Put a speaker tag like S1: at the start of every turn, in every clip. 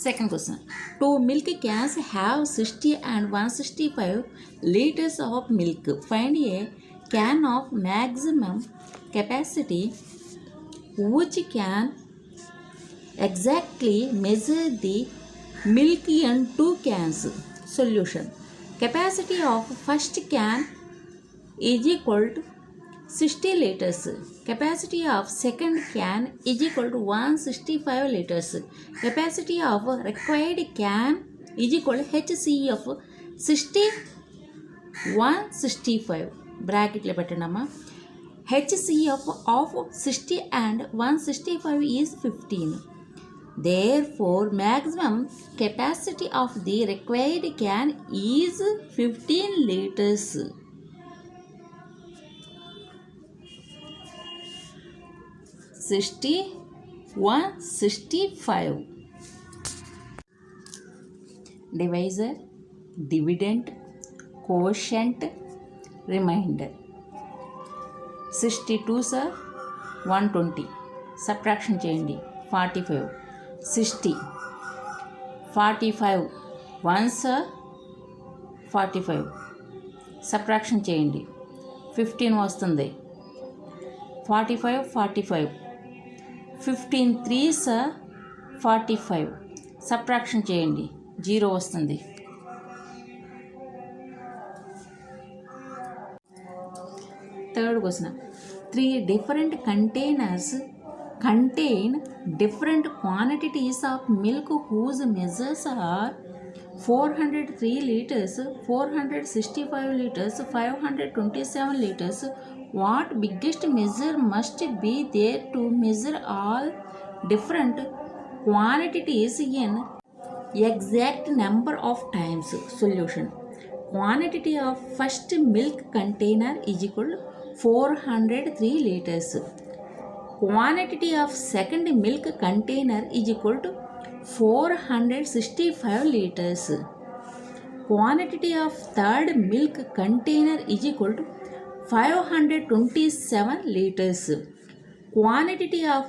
S1: Second question. Two milk cans have 60 and 165 liters of milk. Find a can of maximum capacity which can exactly measure the milk in two cans. Solution. Capacity of first can is equal to 60 liters. Capacity of second can is equal to 165 liters. Capacity of required can is equal to HCF 60 165. బ్రాకెట్లో పెట్టండమ్మా. HCF of 60 and 165 is 15. Therefore, maximum capacity of the required can is 15 liters. Sixty 165. Divisor, dividend, quotient, remainder. 62 sir 120. Subtraction చేయండి 45. 60 45 1 sir 45. Subtraction చేయండి 15 వస్తుంది. 45 45. 15 3 sir 45. Subtraction చేయండి 0 వస్తుంది. Third question. 3 different containers contain different quantities of milk whose measures are 403 liters, 465 liters, 527 liters. What biggest measure must be there to measure all different quantities in exact number of times? Solution. Quantity of first milk container is equal to 403 liters. Quantity of second milk container is equal to 465 liters. Quantity of third milk container is equal to 527 liters. Quantity of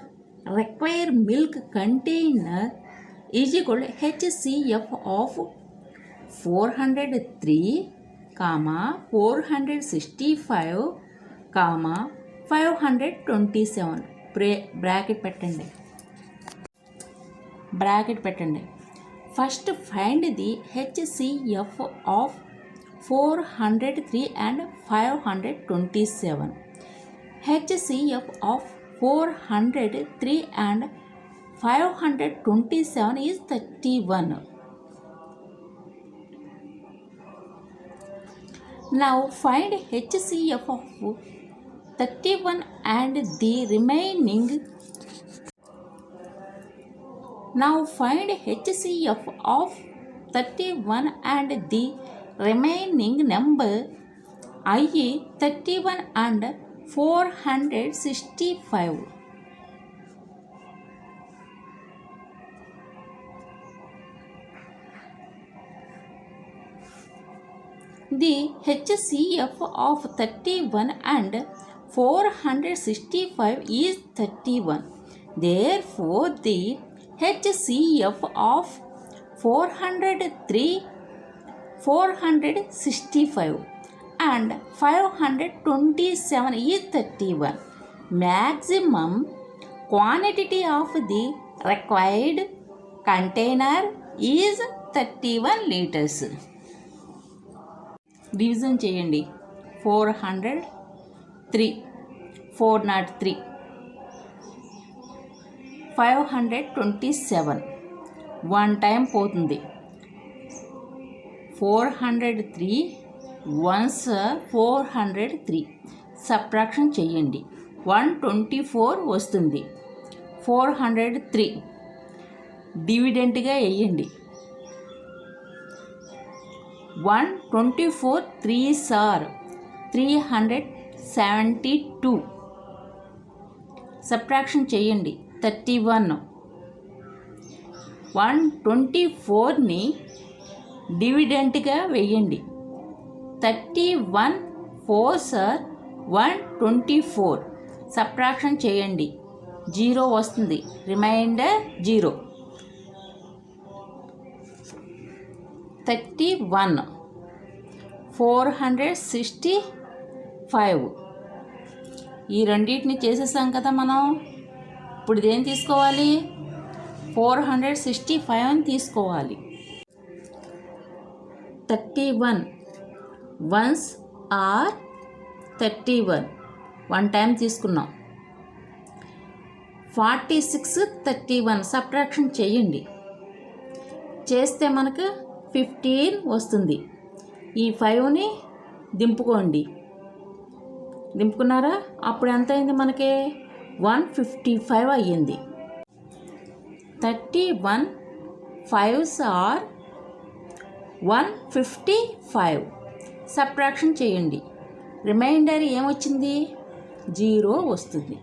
S1: required milk container is equal to HCF of 403, 465, 527. Bracket పెట్టండి. First find the HCF of 403 and 527. HCF of 403 and 527 is 31. Now find HCF of 31 and the remaining. Now find HCF of 31 and the remaining number, i.e. 31 and 465. The HCF of 31 and 465 is 31. Therefore, the HCF of 403, 465 and 527 is 31. Maximum quantity of the required container is 31 liters. Division చేయండి. 403 403 527 1 time పోతుంది. 403 1s 403. Subtraction చేయండి 124 వస్తుంది. 403 డివిడెంట్గా వేయండి. 124 3s are 372. Subtraction చేయండి 31. 124ని డివిడెంట్గా వేయండి. 31 4s are 124. Subtraction చేయండి 0 వస్తుంది. Reminder 0. 31, 465. ఈ రెండింటిని చేసేసాం కదా మనం. ఇప్పుడు ఇదేం తీసుకోవాలి? 465 అని తీసుకోవాలి. 31 వన్స్ ఆర్ 31, 1 టైం తీసుకున్నాం. 46, 31 సబ్ట్రాక్షన్ చేయండి. చేస్తే మనకు 15 వస్తుంది. ఈ 5ని దింపుకోండి. దింపుకున్నారా? అప్పుడు ఎంత అయింది మనకి? 155 అయ్యింది. 31 5s are 155. సబ్ట్రాక్షన్ చేయండి. రిమైండర్ ఏమొచ్చింది? 0 వస్తుంది.